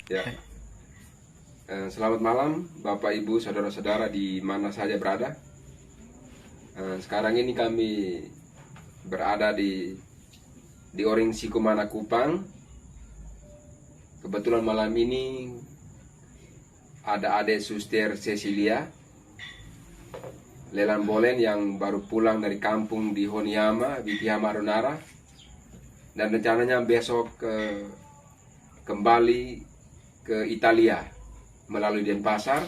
Ya, selamat malam Bapak Ibu saudara-saudara di mana saja berada. Sekarang ini kami berada di Oring Sikumana Kupang. Kebetulan malam ini ada adik Suster Cecilia Lelan Bolen yang baru pulang dari kampung di Honiama, Bipihama Donara, dan rencananya besok kembali ke Italia melalui Denpasar.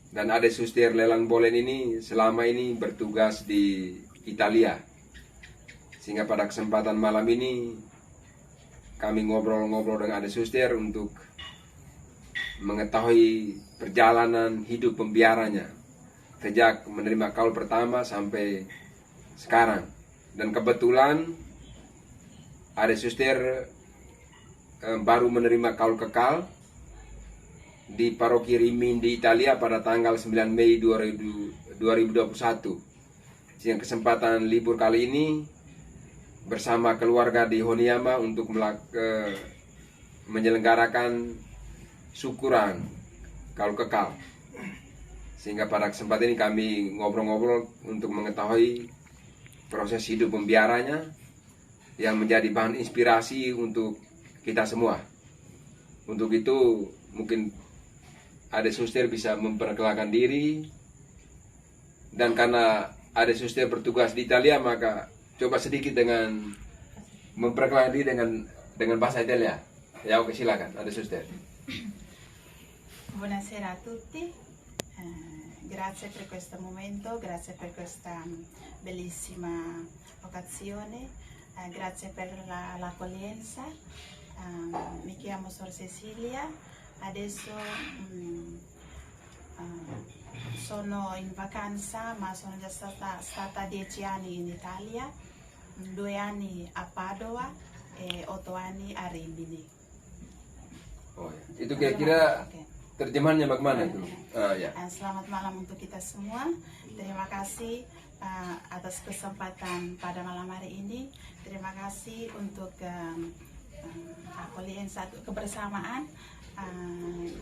Dan ada Suster Lelan Bolen ini selama ini bertugas di Italia, sehingga pada kesempatan malam ini kami ngobrol-ngobrol dengan ada Suster untuk mengetahui perjalanan hidup pembiaranya sejak menerima kaul pertama sampai sekarang. Dan kebetulan ada Suster baru menerima kaul kekal di Paroki Rimini di Italia pada tanggal 9 Mei 2021. Sehingga kesempatan libur kali ini bersama keluarga di Honiama untuk menyelenggarakan syukuran kaul kekal. Sehingga pada kesempatan ini kami ngobrol-ngobrol untuk mengetahui proses hidup pembiaranya yang menjadi bahan inspirasi untuk kita semua. Untuk itu mungkin ada Suster bisa memperkenalkan diri, dan karena ada Suster bertugas di Italia, maka coba sedikit dengan memperkenalkan diri dengan bahasa Italia. Ya, oke, silakan ada Suster. Buonasera a tutti, grazie per questo momento, grazie per questa bellissima occasione, grazie per l'accoglienza. Mi chiamo Sor Cecilia, adesso sono in vacanza, ma sono già stata 10 anni in Italia, 2 anni a Padova e 8 anni a Rimini. Oh, ya. Itu kira-kira terjemahannya bagaimana itu? Ya. Selamat malam untuk kita semua. Terima kasih atas kesempatan pada malam hari ini. Terima kasih untuk satu kebersamaan.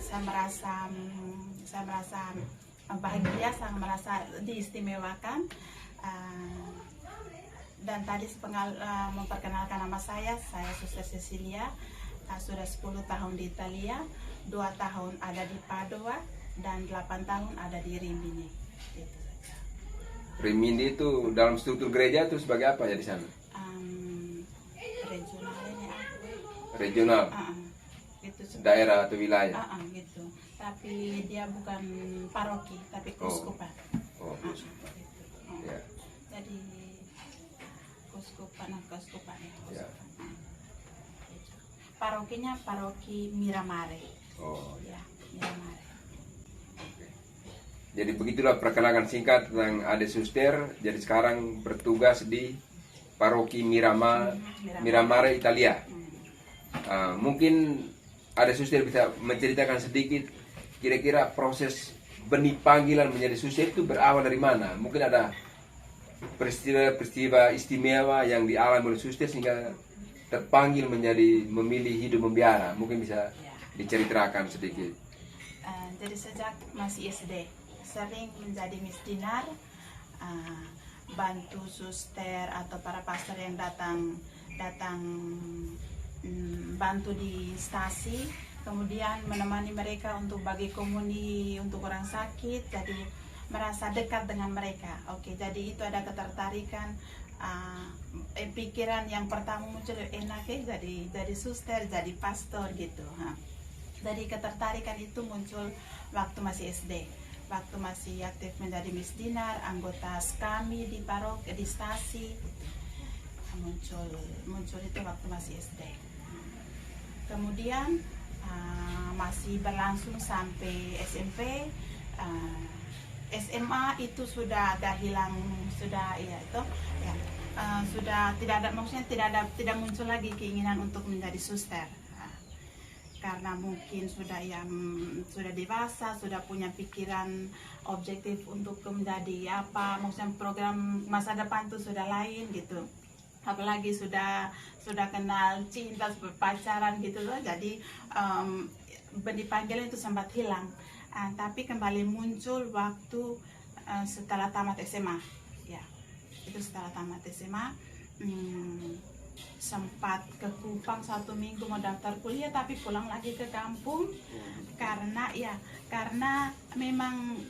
Saya merasa bahagia, saya merasa diistimewakan. Dan tadi memperkenalkan nama saya Suster Cecilia. Sudah 10 tahun di Italia, 2 tahun ada di Padova, dan 8 tahun ada di Rimini. Itu saja. Rimini itu dalam struktur gereja itu sebagai apa ya di sana? Regional ini Regional, gitu, daerah atau wilayah? Gitu. Tapi dia bukan paroki, tapi keuskupan. Keuskupan. Gitu. Ya. Jadi keuskupan ya. Parokinya paroki Miramare. Ya, Miramare. Jadi begitulah perkenalan singkat tentang Ade Suster. Jadi sekarang bertugas di paroki Miramare, Italia. Mungkin Ade Suster bisa menceritakan sedikit kira-kira proses benih panggilan menjadi suster itu berawal dari mana? Mungkin ada peristiwa istimewa yang dialami oleh suster sehingga terpanggil memilih hidup membiara. Mungkin bisa diceritakan sedikit. Jadi sejak masih SD sering menjadi misdinar, bantu suster atau para pastor yang datang bantu di stasi, kemudian menemani mereka untuk bagi komuni untuk orang sakit. Jadi merasa dekat dengan mereka. Oke, jadi itu ada ketertarikan. Pikiran yang pertama muncul enaknya jadi suster, jadi pastor gitu. Jadi ketertarikan itu muncul waktu masih SD, waktu masih aktif menjadi misdinar, anggota kami di paroki di stasi, muncul itu waktu masih SD. Kemudian masih berlangsung sampai SMP. SMA itu sudah agak hilang, sudah tidak ada, maksudnya tidak muncul lagi keinginan untuk menjadi suster, karena mungkin sudah dewasa, sudah punya pikiran objektif untuk menjadi apa, maksudnya program masa depan itu sudah lain gitu. apalagi sudah kenal cinta, pacaran gitu loh. Jadi dipanggil itu sempat hilang. Tapi kembali muncul waktu setelah tamat SMA. Ya, itu setelah tamat SMA. Sempat ke Kupang 1 minggu mau daftar kuliah, tapi pulang lagi ke kampung karena memang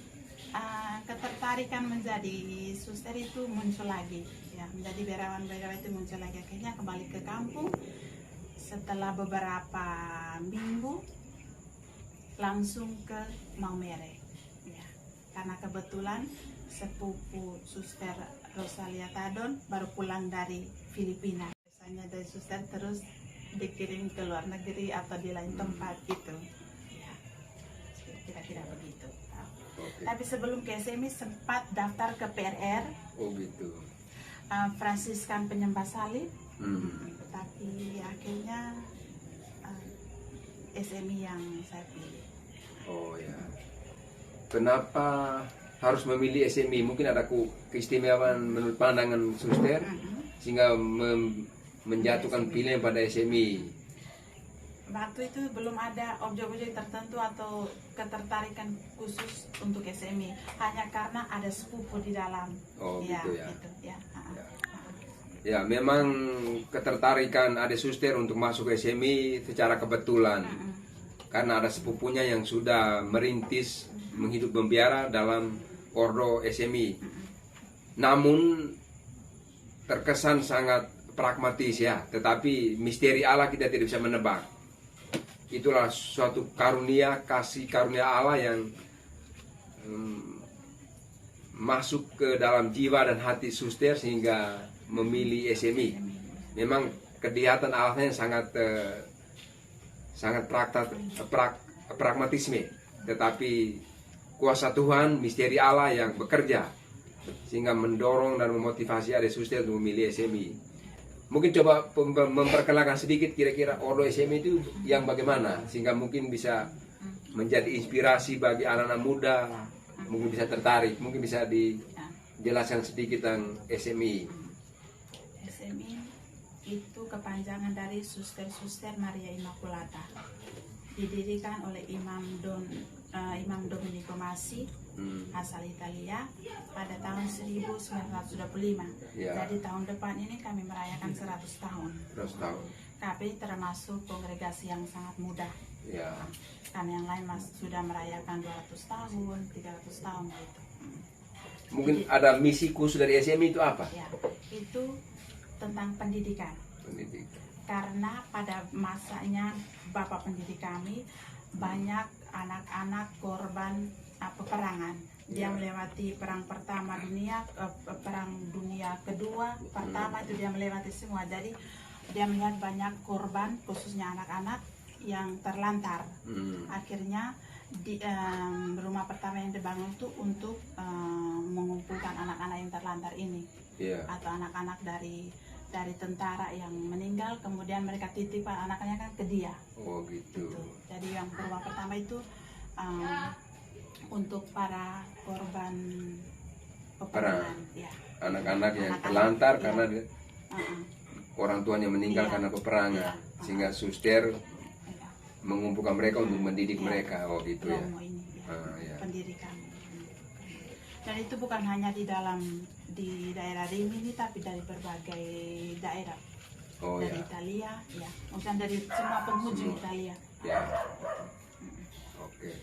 ketertarikan menjadi suster itu muncul lagi, ya, menjadi biarawan itu muncul lagi. Akhirnya kembali ke kampung setelah beberapa minggu, langsung ke Maumere, ya, karena kebetulan sepupu suster Rosalia Tadon baru pulang dari Filipina. Biasanya dari suster terus dikirim ke luar negeri atau di lain tempat gitu, ya, kira-kira begitu. Oke. Tapi sebelum ke SMI sempat daftar ke PRR, Oh gitu. Fransiskan Penyembah Salib, tapi akhirnya SMI yang saya pilih. Oh ya. Kenapa harus memilih SMI? Mungkin ada keistimewaan menurut pandangan suster sehingga menjatuhkan pilihan pada SMI. Waktu itu belum ada objek-objek tertentu atau ketertarikan khusus untuk SMI, hanya karena ada sepupu di dalam. Oh Ya, gitu ya. gitu, ya. Ya, memang ketertarikan ada suster untuk masuk ke SMI secara kebetulan. Karena ada sepupunya yang sudah merintis menghidup membiara dalam ordo SMI. Namun terkesan sangat pragmatis ya, tetapi misteri Allah kita tidak bisa menebak. Itulah suatu karunia, kasih karunia Allah yang masuk ke dalam jiwa dan hati suster sehingga memilih SMI. Memang kelihatan Allahnya sangat pragmatisme, tetapi kuasa Tuhan, misteri Allah yang bekerja sehingga mendorong dan memotivasi ada suster untuk memilih SMI. Mungkin coba memperkenalkan sedikit kira-kira ordo SMI itu yang bagaimana sehingga mungkin bisa menjadi inspirasi bagi anak-anak muda, mungkin bisa tertarik, mungkin bisa dijelaskan sedikit tentang SMI. SMI itu kepanjangan dari Suster Maria Immaculata, didirikan oleh Imam Domenico Masi, asal Italia pada tahun 1925. Ya. Jadi tahun depan ini kami merayakan 100 tahun. 100 tahun. Kami termasuk kongregasi yang sangat muda. Ya. Kan yang lain sudah merayakan 200 tahun, 300 tahun gitu. Mungkin ada misi khusus dari SMI itu apa? Ya, itu tentang pendidikan. Pendidikan. Karena pada masanya Bapak pendidik kami banyak anak-anak korban peperangan. Dia melewati perang pertama dunia, perang dunia kedua, pertama itu dia melewati semua. Jadi dia melihat banyak korban, khususnya anak-anak yang terlantar. Akhirnya rumah pertama yang dibangun itu untuk mengumpulkan anak-anak yang terlantar ini, atau anak-anak dari tentara yang meninggal, kemudian mereka titipkan anaknya kan ke dia. Oh gitu. Jadi yang rumah pertama itu untuk para korban peperangan, ya. Anak-anak yang terlantar iya. karena orang tuanya meninggal Iya. karena peperangan, sehingga suster mengumpulkan mereka untuk mendidik Iya. mereka. Oh gitu ya. Romo ini, ya. Ya. Pendidikan. Dan itu bukan hanya di daerah Rimini, tapi dari berbagai daerah. Oh dari ya. Italia, ya. Maksudnya dari semua penghujung Italia. Ya. Oke.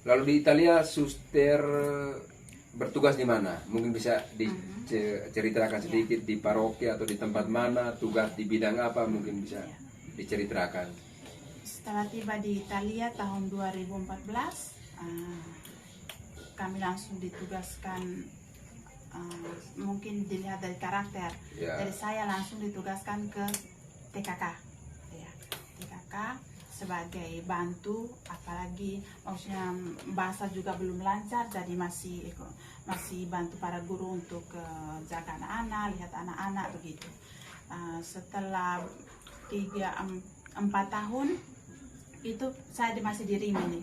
Lalu di Italia suster bertugas di mana? Mungkin bisa diceritakan sedikit di paroki atau di tempat mana, tugas di bidang apa, mungkin bisa diceritakan. Setelah tiba di Italia tahun 2014, kami langsung ditugaskan, mungkin dilihat dari karakter. Ya. Jadi saya langsung ditugaskan ke TKK, ya. TKK sebagai bantu, apalagi maksudnya bahasa juga belum lancar, jadi masih bantu para guru untuk jaga anak-anak, lihat anak-anak begitu. Setelah 4 tahun itu saya masih di Rimini.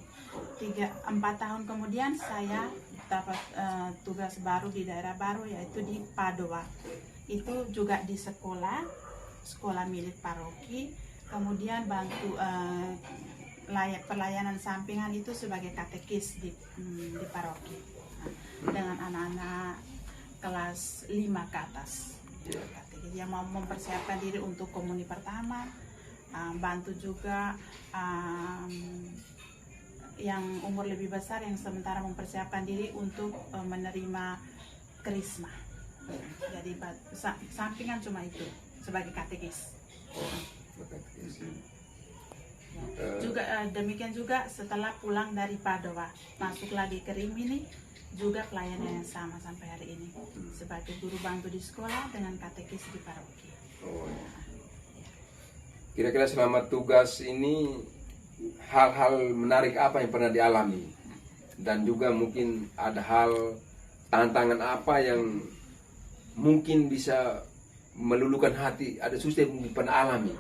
4 tahun kemudian saya dapat tugas baru di daerah baru, yaitu di Padova. itu juga di sekolah milik paroki, kemudian bantu pelayanan sampingan itu sebagai katekis di paroki. Nah, dengan anak-anak kelas 5 ke atas. Katekis yang mau mempersiapkan diri untuk komuni pertama, bantu juga yang umur lebih besar yang sementara mempersiapkan diri untuk menerima krisma. Jadi sampingan cuma itu sebagai katekis. Juga demikian juga setelah pulang dari Padua, masuk lagi ke Rimini, juga pelayanan yang sama sampai hari ini sebagai guru bantu di sekolah dengan katekis di paroki. Kira-kira selama tugas ini hal-hal menarik apa yang pernah dialami, dan juga mungkin ada hal tantangan apa yang mungkin bisa meluluhkan hati, ada suster yang mungkin pernah alami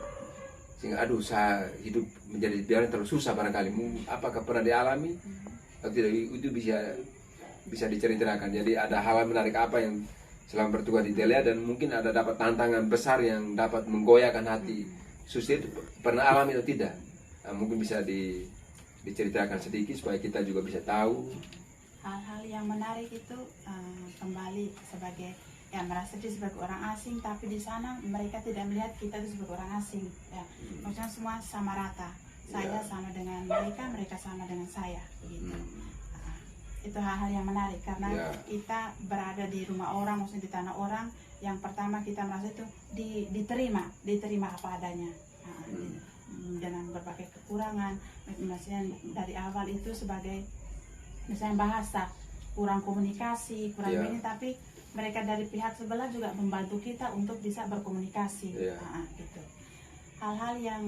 sehingga aduh saya hidup menjadi biaran terlalu susah barangkali. Apakah pernah dialami atau tidak, itu bisa diceritakan. Jadi ada hal menarik apa yang selama bertugas di Delea, dan mungkin ada dapat tantangan besar yang dapat menggoyahkan hati suster itu pernah alami atau tidak. Mungkin bisa diceritakan sedikit supaya kita juga bisa tahu. Hal-hal yang menarik itu kembali sebagai merasa dia sebagai orang asing, tapi di sana mereka tidak melihat kita itu sebagai orang asing. Ya, maksudnya semua sama rata. Saya sama dengan mereka, mereka sama dengan saya. Gitu. Itu hal-hal yang menarik karena kita berada di rumah orang, maksudnya di tanah orang. Yang pertama kita merasa itu diterima apa adanya. Dengan berbagai kekurangan, misalnya dari awal itu sebagai misalnya bahasa kurang komunikasi, kurang ini, tapi mereka dari pihak sebelah juga membantu kita untuk bisa berkomunikasi. Gitu. Hal-hal yang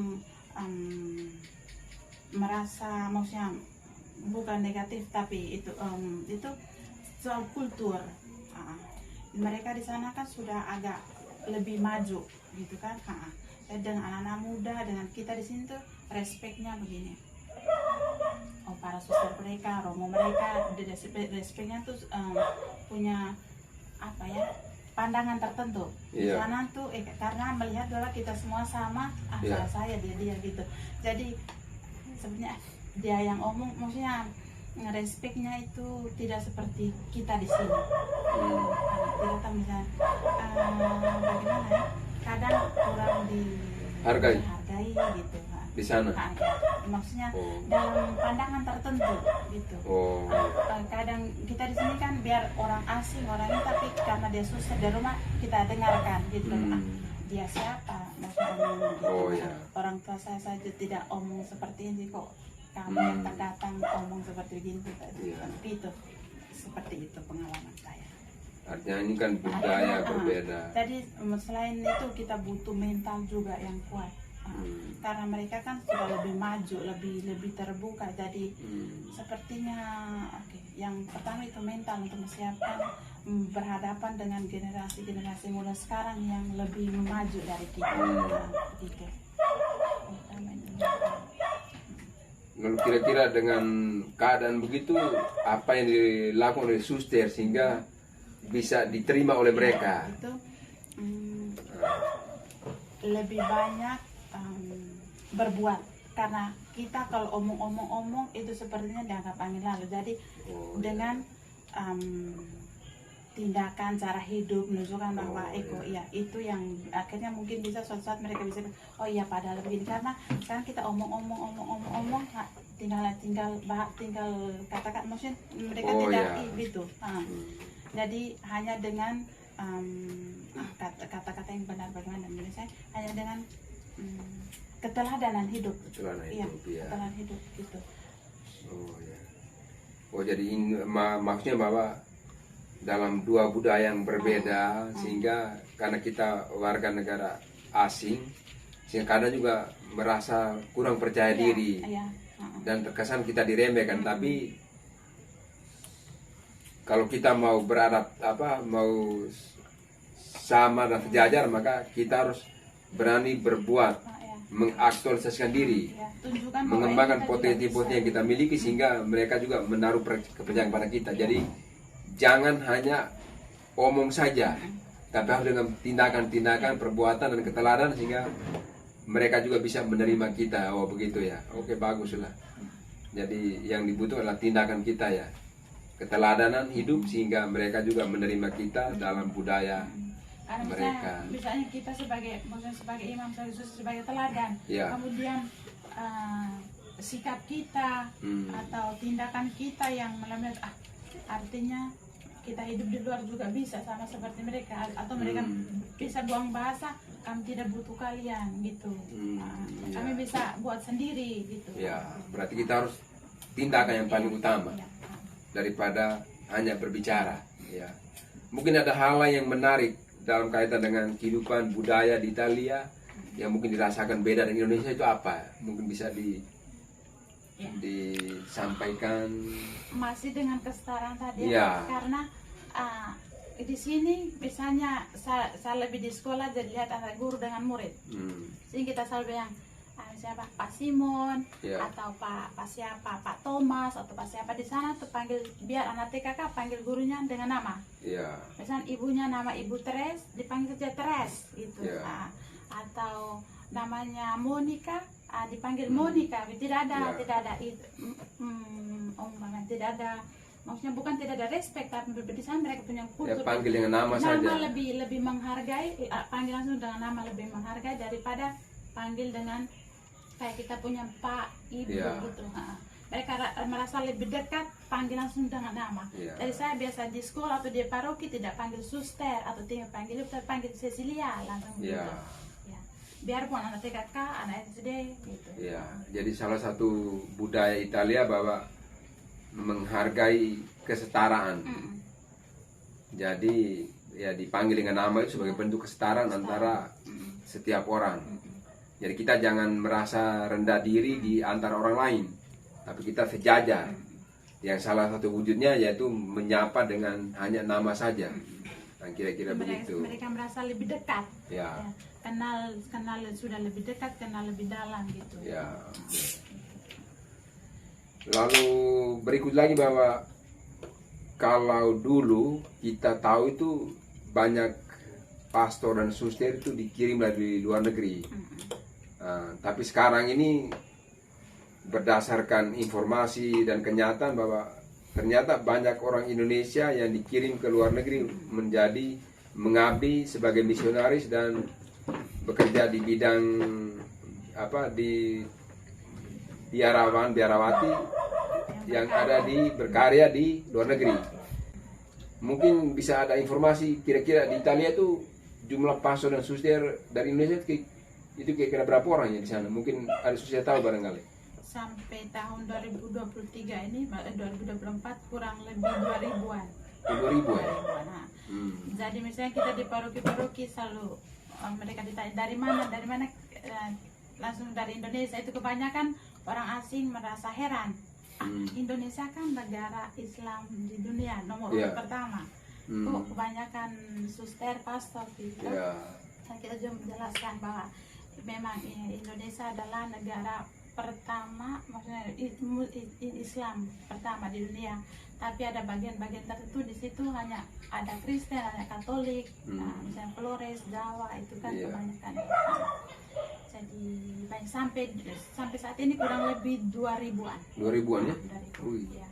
merasa maksudnya bukan negatif, tapi itu soal kultur. Mereka di sana kan sudah agak lebih maju gitu kan. Dengan anak-anak muda, dengan kita di sini tuh respeknya begini. Para suster mereka, romo mereka, respeknya tuh punya apa ya, pandangan tertentu. Di sana tuh karena melihat bahwa kita semua sama, salah saya dia gitu. Jadi sebenarnya dia yang omong, maksudnya respeknya itu tidak seperti kita di sini. Tidak tahu misalnya bagaimana ya, kadang kurang dihargai gitu. Di sana maksudnya dalam pandangan tertentu gitu. Kadang kita di sini kan biar orang asing orang ini, tapi karena dia susah di rumah kita dengarkan gitu. Dia siapa maksudnya gitu. Orang tua saya saja tidak omong seperti ini kok, kamu yang datang omong seperti begini gitu. Seperti itu pengalaman saya. Artinya ini kan budaya berbeda. Jadi selain itu kita butuh mental juga yang kuat. Karena mereka kan sudah lebih maju, lebih terbuka. Jadi sepertinya yang pertama itu mental untuk mempersiapkan berhadapan dengan generasi muda sekarang yang lebih maju dari kita. Gitu. Lalu kira-kira dengan keadaan begitu, apa yang dilakukan oleh suster sehingga bisa diterima oleh mereka? Itu lebih banyak berbuat, karena kita kalau omong itu sepertinya dianggap angin lalu. Jadi dengan tindakan, cara hidup menunjukkan bahwa itu yang akhirnya mungkin bisa suatu saat mereka bisa padahal begini. Karena sekarang kita omong tinggal katakan, maksudnya mereka tidak gitu. Jadi hanya dengan kata-kata yang benar, bagaimana menurut saya, hanya dengan keteladanan hidup. Keteladanan hidup gitu. Jadi maksudnya bahwa dalam dua budaya yang berbeda, sehingga karena kita warga negara asing, sehingga kadang juga merasa kurang percaya diri dan terkesan kita diremehkan. Tapi kalau kita mau mau sama dan sejajar, maka kita harus berani berbuat, mengaktualisasikan diri, mengembangkan potensi-potensi yang kita miliki, sehingga mereka juga menaruh kepercayaan pada kita. Jadi jangan hanya omong saja, tapi harus dengan tindakan-tindakan, perbuatan dan keteladan sehingga mereka juga bisa menerima kita. Oh begitu ya, oke baguslah. Jadi yang dibutuhkan adalah tindakan kita ya, keteladanan hidup sehingga mereka juga menerima kita dalam budaya Karena mereka. misalnya kita maksudnya sebagai imam, sebagai teladan, Ya. kemudian sikap kita atau tindakan kita yang melampaui, artinya kita hidup di luar juga bisa sama seperti mereka, atau mereka bisa buang bahasa, kami tidak butuh kalian gitu. Kami bisa buat sendiri gitu. Ya, berarti kita harus tindakan yang paling utama Ya. daripada hanya berbicara. Ya, mungkin ada hal lain yang menarik dalam kaitan dengan kehidupan budaya di Italia yang mungkin dirasakan beda dengan Indonesia, itu apa? Mungkin bisa disampaikan. Masih dengan kesetaraan tadi, Ya. karena di sini misalnya saya lebih di sekolah jadi lihat antara guru dengan murid. Jadi kita selalu bilang siapa Pak Simon, Ya. atau Pak siapa Pak Thomas, atau Pak siapa di sana tuh panggil, biar anak TKK panggil gurunya dengan nama. Ya. Misalnya ibunya nama Ibu Teres, dipanggil saja Teres gitu. Ya. Atau namanya Monica, dipanggil Monica. Tidak ada tidak ada, maksudnya bukan tidak ada respect, tapi di sana mereka punya Ya, kultur. panggil dengan nama saja. lebih menghargai, panggil langsung dengan nama lebih menghargai daripada panggil dengan kayak kita punya Pak, Ibu gitu. Mereka merasa lebih dekat, panggil langsung dengan nama. Jadi saya biasa di sekolah atau di paroki tidak panggil suster atau tidak panggil dokter, panggil Cecilia langsung gitu. Ya. Biarpun anak TKK, anak SD gitu. Ya, jadi salah satu budaya Italia bahwa menghargai kesetaraan. Jadi ya dipanggil dengan nama itu sebagai bentuk kesetaraan antara setiap orang. Jadi kita jangan merasa rendah diri di antara orang lain, tapi kita sejajar. Yang salah satu wujudnya yaitu menyapa dengan hanya nama saja. Nah, kira-kira begitu. Mereka merasa lebih dekat. Ya. Kenal sudah lebih dekat, kenal lebih dalam gitu. Ya. Lalu berikut lagi bahwa kalau dulu kita tahu itu banyak pastor dan suster itu dikirim dari luar negeri. Tapi sekarang ini berdasarkan informasi dan kenyataan bahwa ternyata banyak orang Indonesia yang dikirim ke luar negeri menjadi mengabdi sebagai misionaris dan bekerja di bidang di biarawati yang ada berkarya di luar negeri. Mungkin bisa ada informasi kira-kira di Italia itu jumlah pastor dan suster dari Indonesia itu kira-kira berapa orang ya di sana? Mungkin ada suster tahu barangkali. Sampai tahun 2023 ini, 2024 kurang lebih 2.000-an. 2.000 ya? Jadi misalnya kita di paroki-paroki selalu mereka ditanya dari mana, langsung dari Indonesia. Itu kebanyakan orang asing merasa heran. Indonesia kan negara Islam di dunia nomor pertama. Kok kebanyakan suster, pastor gitu. Dan kita juga menjelaskan bahwa memang Indonesia adalah negara pertama, maksudnya Islam pertama di dunia. Tapi ada bagian-bagian tertentu di situ hanya ada Kristen, ada Katolik, misalnya Flores, Jawa itu kan kebanyakan. Jadi banyak sampai saat ini kurang lebih 2.000-an. 2.000-an ya? Ya.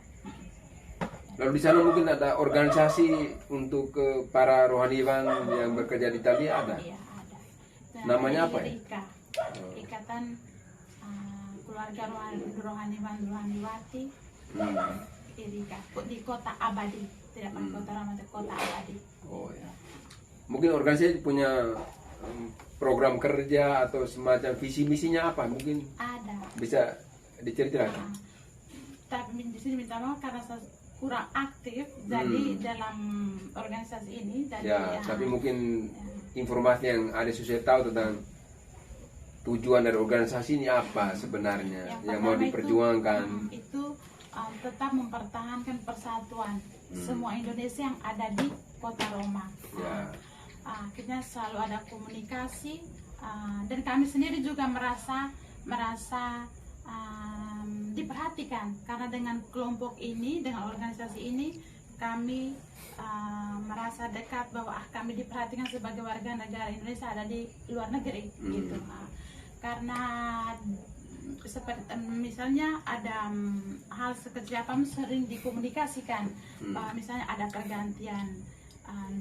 Lalu di sana mungkin ada organisasi untuk para rohaniwan yang bekerja di Italia ada? Iya, ada. Namanya apa ya? IRIKA, Ikatan Keluarga Rohaniwati. IRIKA di Kota Abadi, tidak pada Kota Roma, Kota Abadi. Oh ya. Mungkin organisasi punya program kerja atau semacam visi misinya apa? Mungkin ada. Bisa diceritakan. Tapi di sini minta maaf karena saya kurang aktif jadi dalam organisasi ini. Jadi, tapi mungkin informasi yang ada susah tahu tentang tujuan dari organisasi ini apa sebenarnya yang mau diperjuangkan. Itu tetap mempertahankan persatuan semua Indonesia yang ada di Kota Roma. Akhirnya selalu ada komunikasi dan kami sendiri juga merasa diperhatikan karena dengan kelompok ini, dengan organisasi ini kami merasa dekat bahwa kami diperhatikan sebagai warga negara Indonesia ada di luar negeri gitu. Karena seperti misalnya ada hal sekecil apa sering dikomunikasikan, misalnya ada pergantian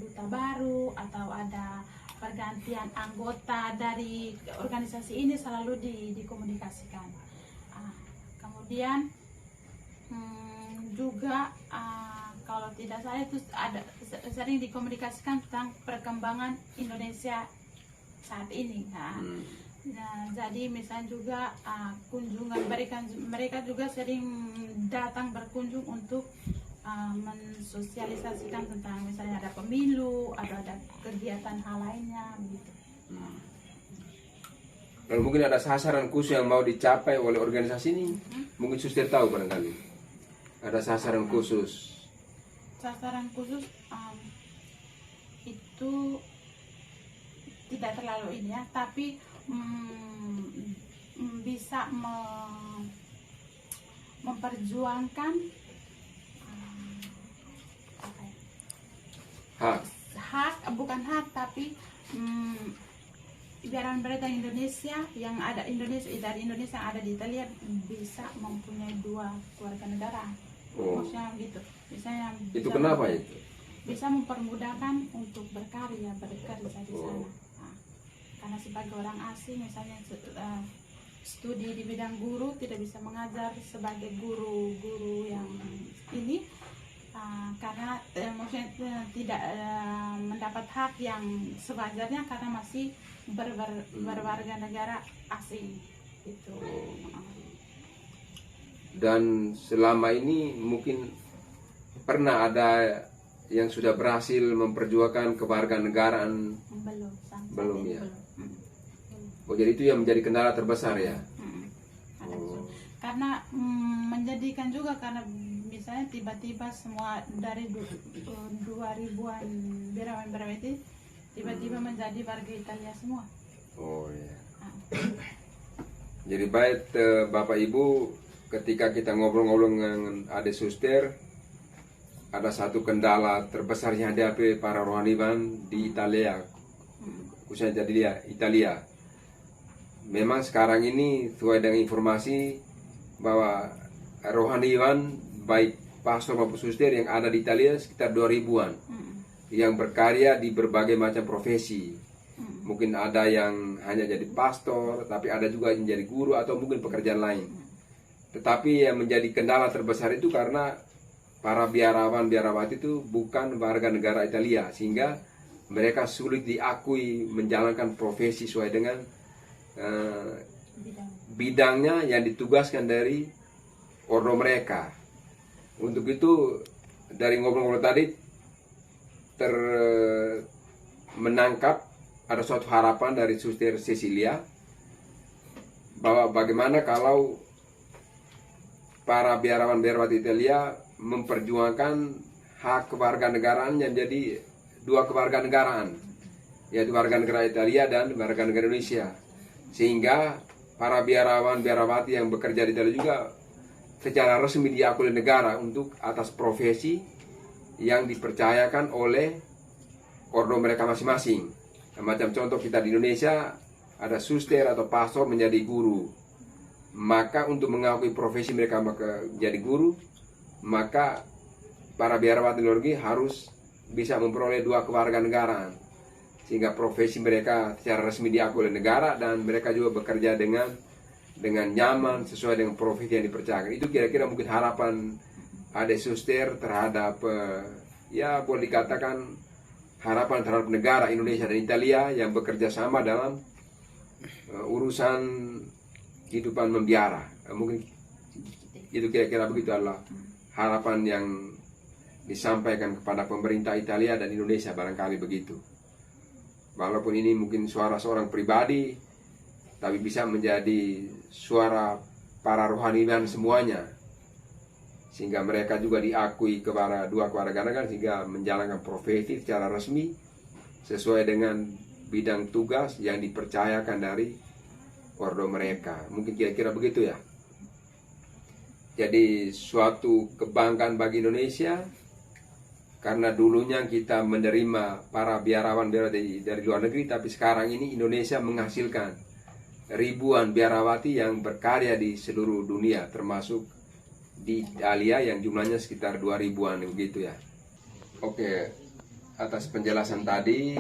duta baru atau ada pergantian anggota dari organisasi ini selalu dikomunikasikan. Kemudian juga kalau tidak salah itu ada sering dikomunikasikan tentang perkembangan Indonesia saat ini. Nah, jadi misalnya juga kunjungan mereka juga sering datang berkunjung untuk mensosialisasikan tentang misalnya ada pemilu atau ada kegiatan hal lainnya begitu. Lalu mungkin ada sasaran khusus yang mau dicapai oleh organisasi ini, mungkin suster tahu barangkali. Ada sasaran khusus. Sasaran khusus itu tidak terlalu ini ya, tapi bisa memperjuangkan hak, bukan hak tapi biaran berita Indonesia yang ada dari Indonesia yang ada di Italia bisa mempunyai 2 keluarga negara. Maksudnya gitu. Misalnya itu kenapa itu? Bisa mempermudahkan untuk berkarya, bekerja di sana. Karena sebagai orang asing misalnya studi di bidang guru tidak bisa mengajar sebagai guru yang ini karena maksudnya tidak mendapat hak yang sewajarnya karena masih berwarga negara asing itu. Dan selama ini mungkin pernah ada yang sudah berhasil memperjuangkan kewarganegaraan? Belum ya. Oh, jadi itu yang menjadi kendala terbesar ya. Karena menjadikan juga karena misalnya tiba-tiba semua dari 2000-an birawan itu tiba-tiba menjadi warga Italia semua. Oh ya. Jadi baik Bapak Ibu, ketika kita ngobrol-ngobrol dengan Ade Suster, ada satu kendala terbesar yang dihadapi para rohaniwan di Italia, khususnya di Italia. Memang sekarang ini sesuai dengan informasi bahwa rohaniwan baik pastor maupun suster yang ada di Italia sekitar 2000-an yang berkarya di berbagai macam profesi. Mungkin ada yang hanya jadi pastor, tapi ada juga yang jadi guru atau mungkin pekerjaan lain. Tetapi yang menjadi kendala terbesar itu karena para biarawati itu bukan warga negara Italia, sehingga mereka sulit diakui menjalankan profesi sesuai dengan bidangnya yang ditugaskan dari ordo mereka. Untuk itu dari ngobrol-ngobrol tadi menangkap ada suatu harapan dari Suster Cecilia bahwa bagaimana kalau para biarawan-biarawati Italia memperjuangkan hak kewarganegaraan yang jadi 2 kewarganegaraan, yaitu warga negara Italia dan warga negara Indonesia, sehingga para biarawan-biarawati yang bekerja di Italia juga secara resmi diakui oleh negara untuk atas profesi yang dipercayakan oleh ordo mereka masing-masing. Macam contoh kita di Indonesia ada suster atau pastor menjadi guru, maka untuk mengakui profesi mereka menjadi guru, maka para biarawati luar negeri harus bisa memperoleh 2 kewarganegaraan, sehingga profesi mereka secara resmi diakui oleh negara dan mereka juga bekerja dengan nyaman sesuai dengan profesi yang dipercayakan. Itu kira-kira mungkin harapan Ade Suster terhadap ya boleh dikatakan harapan terhadap negara Indonesia dan Italia yang bekerja sama dalam urusan kehidupan membiara. Mungkin itu kira-kira begitu adalah harapan yang disampaikan kepada pemerintah Italia dan Indonesia, barangkali begitu. Walaupun ini mungkin suara seorang pribadi, tapi bisa menjadi suara para rohaniwan semuanya, sehingga mereka juga diakui kepada 2 kewarganegaraan, sehingga menjalankan profesi secara resmi sesuai dengan bidang tugas yang dipercayakan dari ordo mereka. Mungkin kira-kira begitu ya. Jadi suatu kebanggaan bagi Indonesia Karena dulunya kita menerima para biarawan dari luar negeri, tapi sekarang ini Indonesia menghasilkan ribuan biarawati yang berkarya di seluruh dunia, termasuk di Italia yang jumlahnya sekitar 2000-an begitu ya. Oke, atas penjelasan tadi,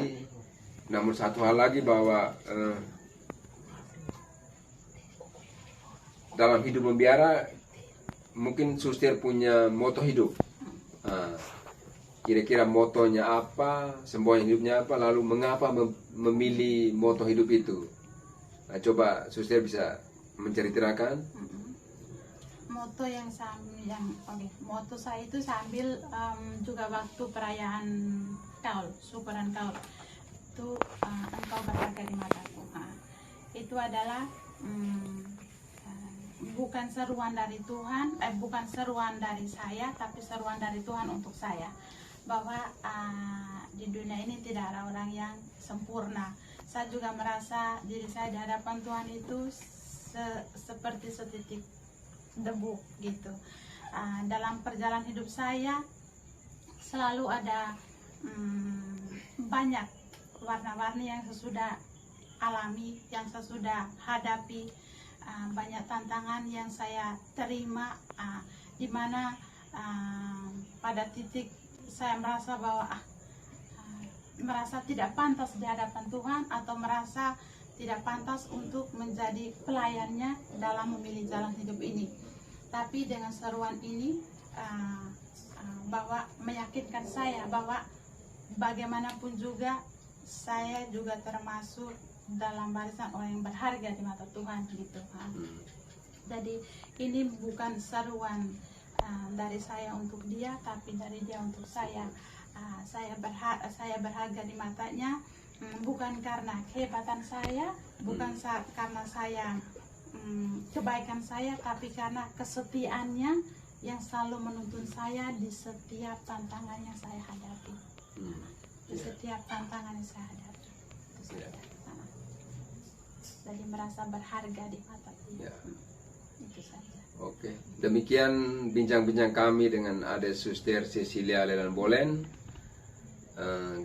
namun satu hal lagi bahwa dalam hidup membiara mungkin Suster punya moto hidup. Kira-kira motonya apa, semboyan hidupnya apa, lalu mengapa memilih moto hidup itu? Nah, coba Suster bisa menceritakan. Moto moto saya itu sambil juga waktu perayaan Kaul, syukuran Kaul itu engkau berharga di mataku. Itu adalah bukan seruan dari Tuhan, bukan seruan dari saya, tapi seruan dari Tuhan untuk saya, bahwa di dunia ini tidak ada orang yang sempurna. Saya juga merasa diri saya di hadapan Tuhan itu seperti setitik debu gitu. Dalam perjalanan hidup saya selalu ada banyak warna-warni yang sesudah alami, yang sesudah hadapi, banyak tantangan yang saya terima, di mana pada titik saya merasa bahwa merasa tidak pantas di hadapan Tuhan, atau merasa tidak pantas untuk menjadi pelayannya dalam memilih jalan hidup ini. Tapi dengan seruan ini bahwa meyakinkan saya bahwa bagaimanapun juga saya juga termasuk dalam barisan orang yang berharga di mata Tuhan gitu. Jadi ini bukan seruan dari saya untuk dia, tapi dari dia untuk saya. Saya berharga di matanya, bukan karena kehebatan saya, bukan karena saya kebaikan saya, tapi karena kesetiaannya yang selalu menuntun saya di setiap tantangan yang saya hadapi. Di setiap tantangan yang saya hadapi. Jadi merasa berharga di mata dia. Itu saja. Oke, demikian bincang-bincang kami dengan Ade Suster Cecilia Lelan Bolen.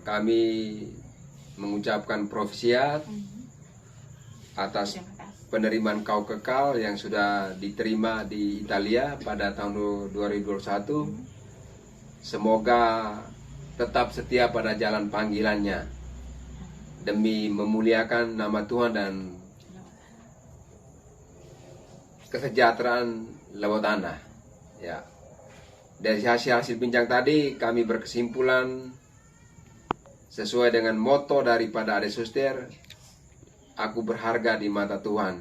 Kami mengucapkan profesiat atas penerimaan Kau Kekal yang sudah diterima di Italia pada tahun 2021. Semoga tetap setia pada jalan panggilannya demi memuliakan nama Tuhan dan kesejahteraan lewat tanah. Ya. Dari hasil bincang tadi kami berkesimpulan sesuai dengan moto daripada Ade Suster, aku berharga di mata Tuhan.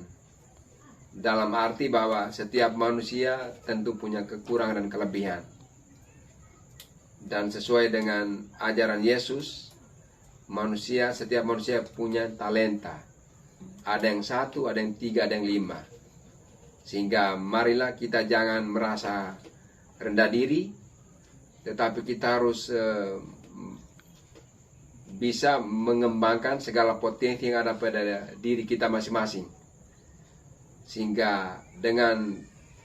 Dalam arti bahwa setiap manusia tentu punya kekurangan dan kelebihan. Dan sesuai dengan ajaran Yesus, setiap manusia punya talenta. Ada yang 1, ada yang 3, ada yang 5. Sehingga marilah kita jangan merasa rendah diri, tetapi kita harus bisa mengembangkan segala potensi yang ada pada diri kita masing-masing. Sehingga dengan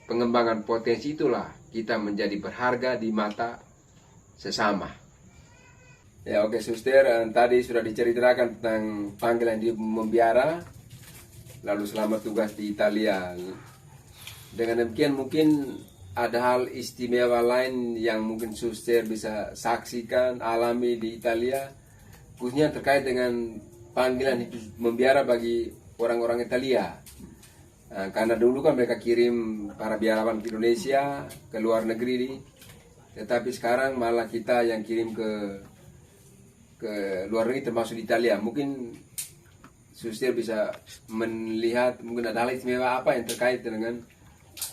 pengembangan potensi itulah kita menjadi berharga di mata sesama. Ya, oke Suster, tadi sudah diceritakan tentang panggilan di membiara, lalu selama tugas di Italia. Dengan demikian mungkin ada hal istimewa lain yang mungkin Suster bisa saksikan, alami di Italia, khususnya terkait dengan panggilan hidup membiara bagi orang-orang Italia. Karena dulu kan mereka kirim para biarawan ke Indonesia, ke luar negeri, tetapi sekarang malah kita yang kirim ke luar negeri termasuk di Italia. Mungkin Suster bisa melihat mungkin ada hal istimewa apa yang terkait dengan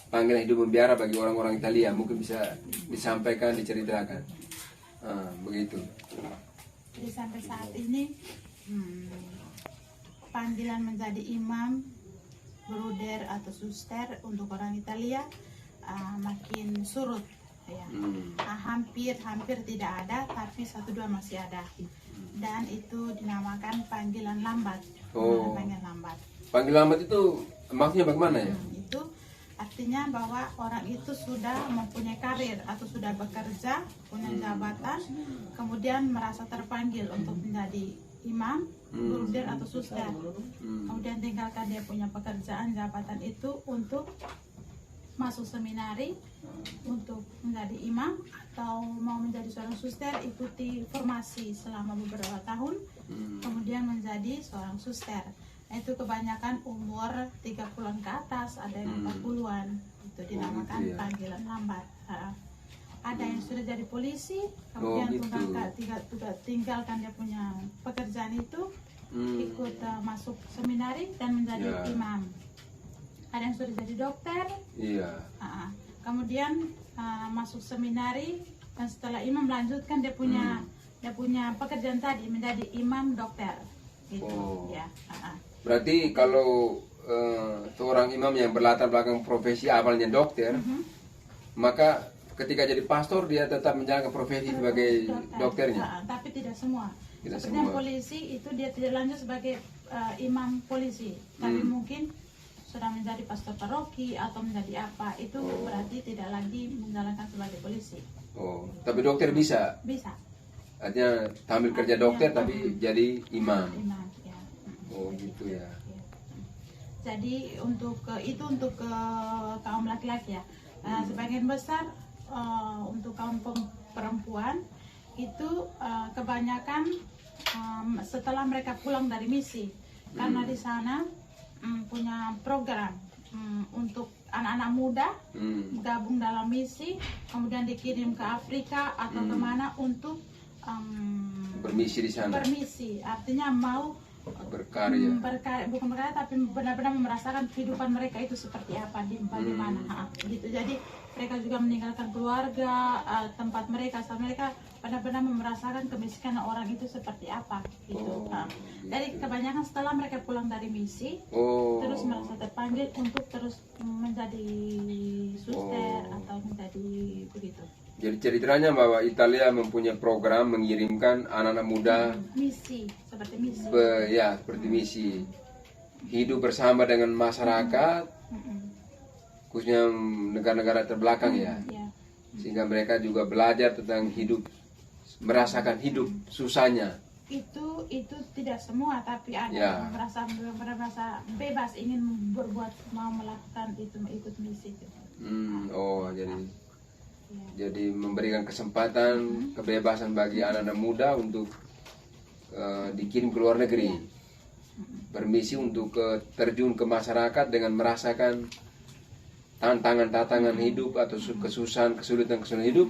panggilan hidup membiara bagi orang-orang Italia, mungkin bisa disampaikan, diceritakan. Begitu. Jadi sampai saat ini panggilan menjadi imam, bruder atau suster untuk orang Italia makin surut ya. Hampir tidak ada, tapi 1-2 masih ada. Dan itu dinamakan panggilan lambat. Panggilan lambat. Panggilan lambat itu maksudnya bagaimana ya? Itu artinya bahwa orang itu sudah mempunyai karir atau sudah bekerja, punya jabatan, kemudian merasa terpanggil untuk menjadi imam, bruder atau suster. Kemudian tinggalkan dia punya pekerjaan, jabatan itu untuk masuk seminari untuk menjadi imam, atau mau menjadi seorang suster, ikuti formasi selama beberapa tahun, kemudian menjadi seorang suster. Nah, itu kebanyakan umur 30-an ke atas, ada yang 40-an. Itu dinamakan gitu ya. panggilan lambat. Ada yang sudah jadi polisi, kemudian gitu. tinggalkan dia punya pekerjaan itu, ikut masuk seminari dan menjadi imam. Ada yang sudah jadi dokter, Iya. kemudian masuk seminari, dan setelah imam melanjutkan dia punya pekerjaan tadi menjadi imam dokter, gitu. Ya. Berarti kalau seorang imam yang berlatar belakang profesi awalnya dokter, maka ketika jadi pastor dia tetap menjalankan profesi sebagai dokternya. Tapi tidak semua. Tidak Seperti semua. polisi itu dia tidak lanjut sebagai imam polisi, tapi mungkin sudah menjadi pastor paroki atau menjadi apa, itu berarti tidak lagi menjalankan sebagai polisi. Tapi dokter bisa. Bisa. Artinya tampil kerja dokter tapi jadi imam. Imam, ya. Gitu ya. Jadi untuk kaum laki-laki ya. Sebagian besar untuk kaum perempuan itu kebanyakan setelah mereka pulang dari misi, karena di sana punya program untuk anak-anak muda gabung dalam misi, kemudian dikirim ke Afrika atau kemana untuk Bermisi di sana. bermisi, artinya mau Berkarya. bukan berkarya, tapi benar-benar merasakan kehidupan mereka itu seperti apa, di bagaimana, gitu. Jadi mereka juga meninggalkan keluarga, tempat mereka, asal mereka benar-benar merasakan kemiskinan orang itu seperti apa, gitu. Jadi kebanyakan setelah mereka pulang dari misi, terus merasa terpanggil untuk terus menjadi suster atau menjadi begitu. Jadi ceritanya bahwa Italia mempunyai program mengirimkan anak-anak muda Misi, seperti misi. seperti misi hidup bersama dengan masyarakat, khususnya negara-negara terbelakang ya, sehingga mereka juga belajar tentang hidup, merasakan hidup susahnya. Itu tidak semua, tapi ada yang merasa bebas ingin berbuat, mau melakukan itu, ikut misi itu. Jadi memberikan kesempatan, kebebasan bagi anak-anak muda untuk dikirim ke luar negeri, bermisi untuk terjun ke masyarakat dengan merasakan tantangan hidup atau kesulitan hidup.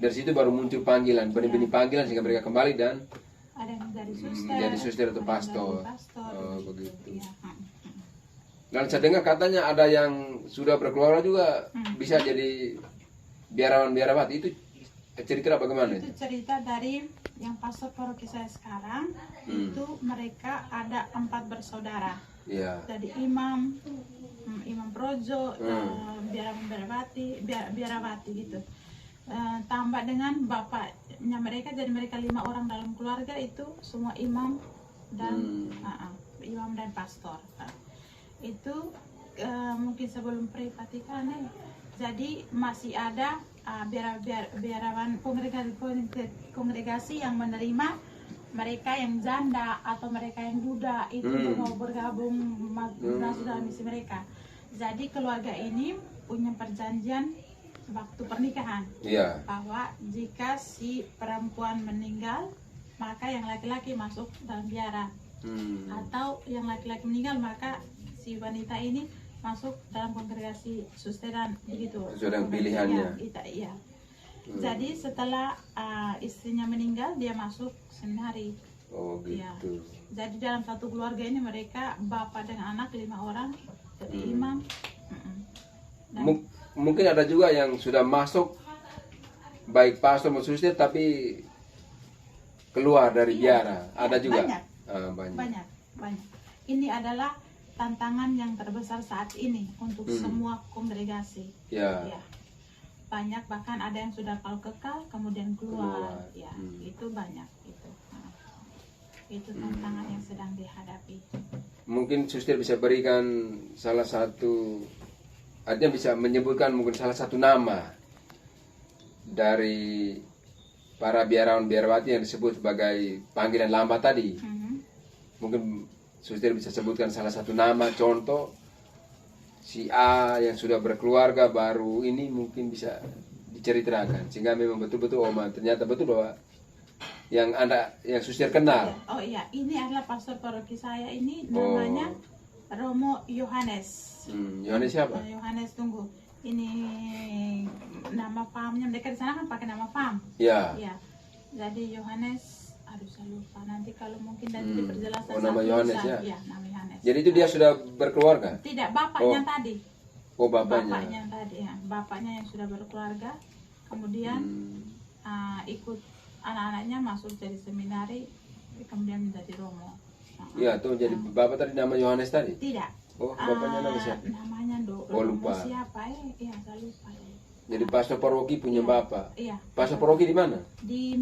Dari situ baru muncul panggilan, benih-benih panggilan, sehingga mereka kembali dan ada yang menjadi suster atau pastor. Begitu. Dan saya dengar katanya ada yang sudah berkeluarga juga bisa jadi biarawan-biarawati. Itu cerita bagaimana? Itu cerita dari yang pastor paroki saya sekarang. Itu mereka ada 4 bersaudara. Jadi imam projo, biarawati gitu. Tambah dengan bapaknya mereka, jadi mereka 5 orang dalam keluarga itu semua imam dan pastor. Itu mungkin sebelum Pre-Vatikan, jadi masih ada biarawan kongregasi yang menerima mereka yang janda atau mereka yang duda itu mau bergabung masuk dalam misi mereka. Jadi keluarga ini punya perjanjian waktu pernikahan, bahwa jika si perempuan meninggal, maka yang laki-laki masuk dalam biara, atau yang laki-laki meninggal, maka si wanita ini masuk dalam kongregasi susteran, begitu. Sudah pilihannya. Iya. Jadi setelah istrinya meninggal, dia masuk seminari. Gitu. Jadi dalam satu keluarga ini mereka bapak dengan anak 5 orang jadi imam. Mungkin ada juga yang sudah masuk baik pastor maupun suster tapi keluar dari biara. Ada juga. Banyak. Ini adalah tantangan yang terbesar saat ini untuk semua kongregasi. Banyak, bahkan ada yang sudah kalau kekal kemudian keluar. Itu banyak itu. Itu tantangan yang sedang dihadapi. Mungkin suster bisa berikan salah satu artinya bisa menyebutkan mungkin salah satu nama dari para biarawan-biarawati yang disebut sebagai panggilan lambat tadi. Mungkin suster bisa sebutkan salah satu nama, contoh si A yang sudah berkeluarga baru ini mungkin bisa diceritakan sehingga memang betul-betul ternyata betul bahwa yang suster kenal. Oh iya, ini adalah pastor paroki saya ini namanya Romo Yohanes. Yohanes siapa? Yohanes, tunggu. Ini nama farmnya, mereka di sana kan pakai nama farm. Ya. Ya. Jadi Yohanes, aduh saya lupa nanti kalau mungkin nanti diperjelas. Nama Yohanes ya. Ya, nama Yohanes. Jadi itu dia sudah berkeluarga? Tidak, bapaknya tadi. Oh, bapaknya. Bapaknya tadi ya, bapaknya yang sudah berkeluarga. Kemudian ikut anak-anaknya masuk jadi seminari, kemudian menjadi Romo. Iya, tuh jadi bapak tadi nama Yohanes tadi? Tidak. Oh, bapaknya nama siapa? Namanya lupa. Siapa ya? Saya lupa. Jadi pastor paroki punya bapak. Iya. Pastor paroki di mana? Di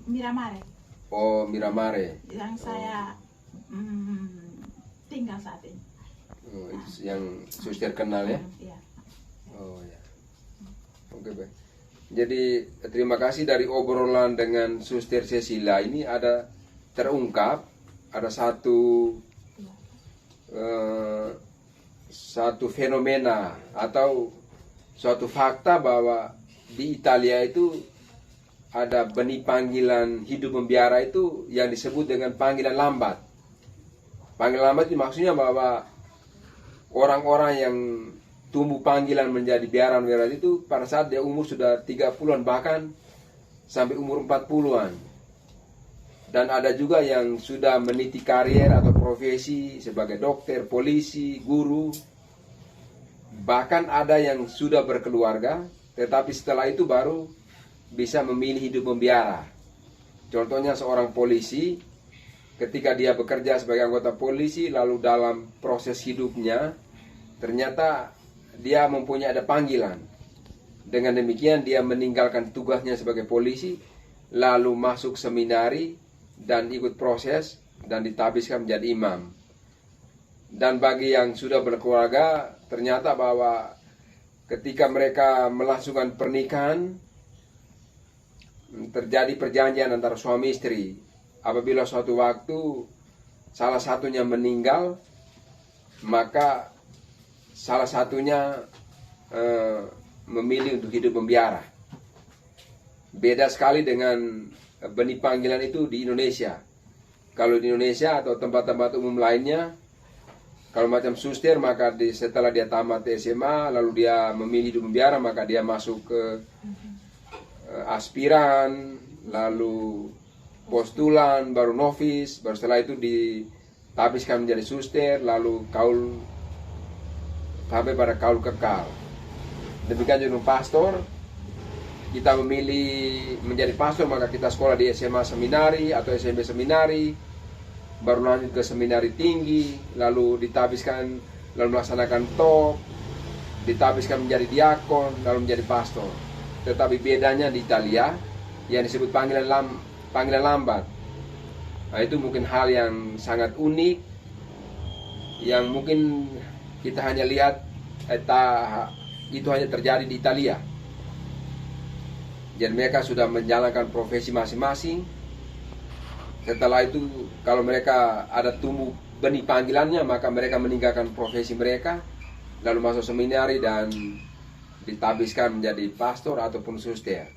Miramare. Oh, Miramare. Yang saya tinggal saat ini. Oh, itu yang suster kenal ya? Iya. Oh ya. Oke, baik. Jadi terima kasih dari obrolan dengan Suster Cecilia ini ada terungkap ada satu fenomena atau suatu fakta bahwa di Italia itu ada benih panggilan hidup membiara itu yang disebut dengan panggilan lambat. Panggilan lambat itu maksudnya bahwa orang-orang yang tumbuh panggilan menjadi biaran-biaran itu pada saat dia umur sudah 30-an bahkan sampai umur 40-an. Dan ada juga yang sudah meniti karier atau profesi sebagai dokter, polisi, guru. Bahkan ada yang sudah berkeluarga, tetapi setelah itu baru bisa memilih hidup membiara. Contohnya seorang polisi, ketika dia bekerja sebagai anggota polisi, lalu dalam proses hidupnya, ternyata dia mempunyai ada panggilan. Dengan demikian dia meninggalkan tugasnya sebagai polisi, lalu masuk seminari, dan ikut proses dan ditabiskan menjadi imam. Dan bagi yang sudah berkeluarga, ternyata bahwa ketika mereka melangsungkan pernikahan, terjadi perjanjian antara suami istri. Apabila suatu waktu salah satunya meninggal, maka salah satunya memilih untuk hidup membiara. Beda sekali dengan benih panggilan itu di Indonesia. Kalau di Indonesia atau tempat-tempat umum lainnya, kalau macam suster maka setelah dia tamat SMA lalu dia memilih hidup membiara, maka dia masuk ke aspiran, lalu postulan, baru novis, baru setelah itu ditabiskan menjadi suster, lalu kaul sampai pada kaul kekal. Demikian juga pastor. Kita memilih menjadi pastor, maka kita sekolah di SMA seminari atau SMP seminari, baru lanjut ke seminari tinggi, lalu ditabiskan, lalu melaksanakan TOP, ditabiskan menjadi diakon, lalu menjadi pastor. Tetapi bedanya di Italia yang disebut panggilan lambat. Nah, itu mungkin hal yang sangat unik, yang mungkin kita hanya lihat itu hanya terjadi di Italia. Jadi mereka sudah menjalankan profesi masing-masing. Setelah itu kalau mereka ada tumbuh benih panggilannya, maka mereka meninggalkan profesi mereka, lalu masuk seminari dan ditabiskan menjadi pastor ataupun suster.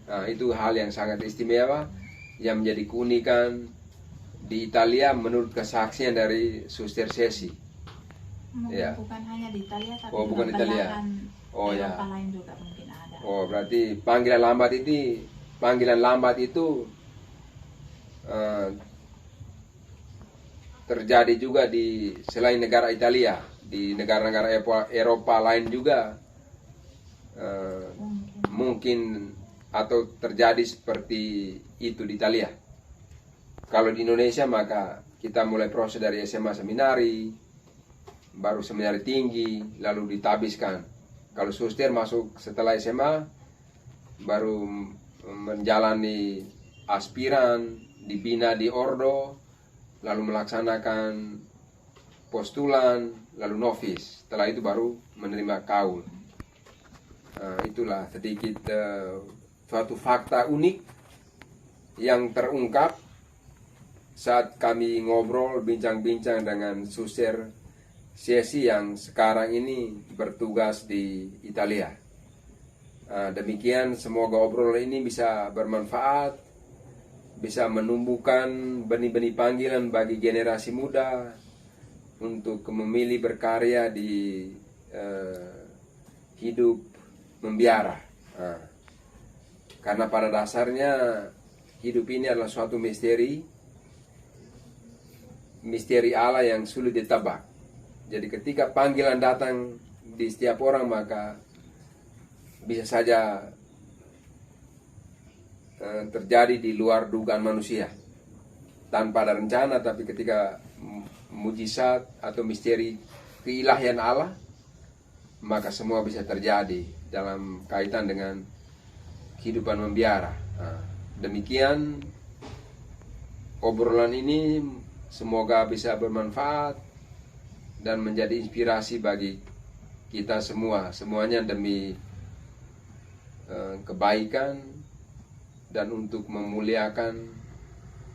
Nah, itu hal yang sangat istimewa yang menjadi keunikan di Italia menurut kesaksian dari Suster Ceci. Ya. Bukan hanya di Italia, tapi bukan juga Italia. Eropa lain juga mungkin ada. Oh, berarti panggilan lambat itu terjadi juga di selain negara Italia, di negara-negara Eropa lain juga mungkin atau terjadi seperti itu di Italia. Kalau di Indonesia maka kita mulai proses dari SMA seminari, baru seminari tinggi, lalu ditabiskan. Kalau suster masuk setelah SMA, baru menjalani aspiran, dibina di ordo, lalu melaksanakan postulan, lalu novis. Setelah itu baru menerima kaul. Itulah sedikit suatu fakta unik yang terungkap saat kami ngobrol bincang-bincang dengan Suster Sesi yang sekarang ini bertugas di Italia. Demikian, semoga obrolan ini bisa bermanfaat, bisa menumbuhkan benih-benih panggilan bagi generasi muda untuk memilih berkarya di hidup membiara. Karena pada dasarnya hidup ini adalah suatu misteri Allah yang sulit ditebak. Jadi ketika panggilan datang di setiap orang, maka bisa saja terjadi di luar dugaan manusia tanpa ada rencana. Tapi ketika mujizat atau misteri keilahian Allah, maka semua bisa terjadi dalam kaitan dengan kehidupan membiara. Demikian obrolan ini, semoga bisa bermanfaat dan menjadi inspirasi bagi kita semua. Semuanya demi kebaikan dan untuk memuliakan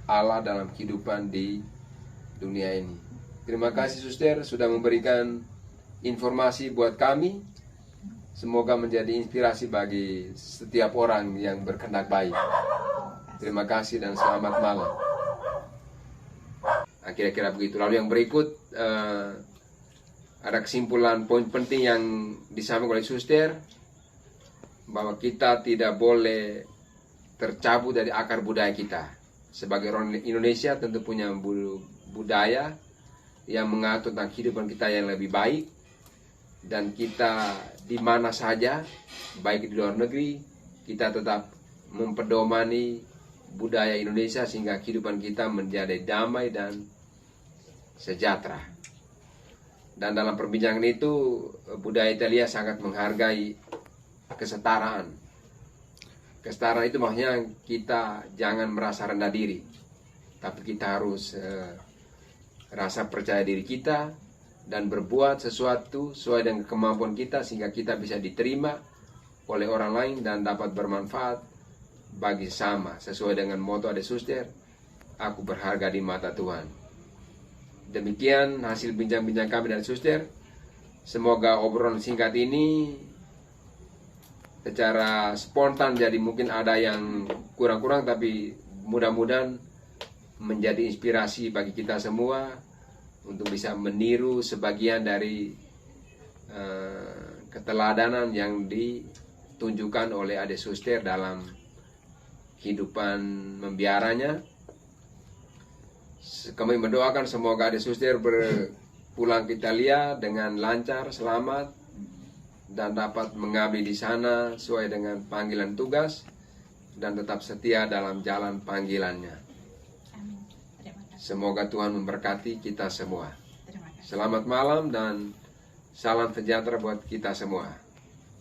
Allah dalam kehidupan di dunia ini. Terima kasih Suster sudah memberikan informasi buat kami. Semoga menjadi inspirasi bagi setiap orang yang berkehendak baik. Terima kasih dan selamat malam. Kira-kira begitu. Lalu yang berikut ada kesimpulan poin penting yang disampaikan oleh Suster, bahwa kita tidak boleh tercabut dari akar budaya kita. Sebagai orang Indonesia tentu punya budaya yang mengatur tentang kehidupan kita yang lebih baik, dan kita di mana saja, baik di luar negeri, kita tetap mempedomani budaya Indonesia sehingga kehidupan kita menjadi damai dan sejahtera. Dan dalam perbincangan itu, budaya Italia sangat menghargai kesetaraan. Kesetaraan itu maksudnya kita jangan merasa rendah diri, tapi kita harus rasa percaya diri kita dan berbuat sesuatu sesuai dengan kemampuan kita sehingga kita bisa diterima oleh orang lain dan dapat bermanfaat bagi sama, sesuai dengan moto Ade Suster, aku berharga di mata Tuhan. Demikian hasil bincang-bincang kami dan Suster. Semoga obrolan singkat ini secara spontan, jadi mungkin ada yang kurang-kurang, tapi mudah-mudahan menjadi inspirasi bagi kita semua untuk bisa meniru sebagian dari keteladanan yang ditunjukkan oleh Ade Suster dalam kehidupan membiaranya. Kami mendoakan semoga Ade Suster berpulang ke Italia dengan lancar, selamat, dan dapat mengabdi di sana sesuai dengan panggilan tugas dan tetap setia dalam jalan panggilannya. Amin. Terima kasih. Semoga Tuhan memberkati kita semua. Terima kasih. Selamat malam dan salam sejahtera buat kita semua.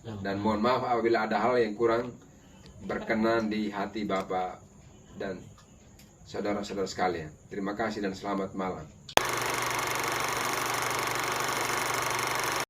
Dan mohon maaf apabila ada hal yang kurang berkenan di hati Bapak dan saudara-saudara sekalian. Terima kasih dan selamat malam.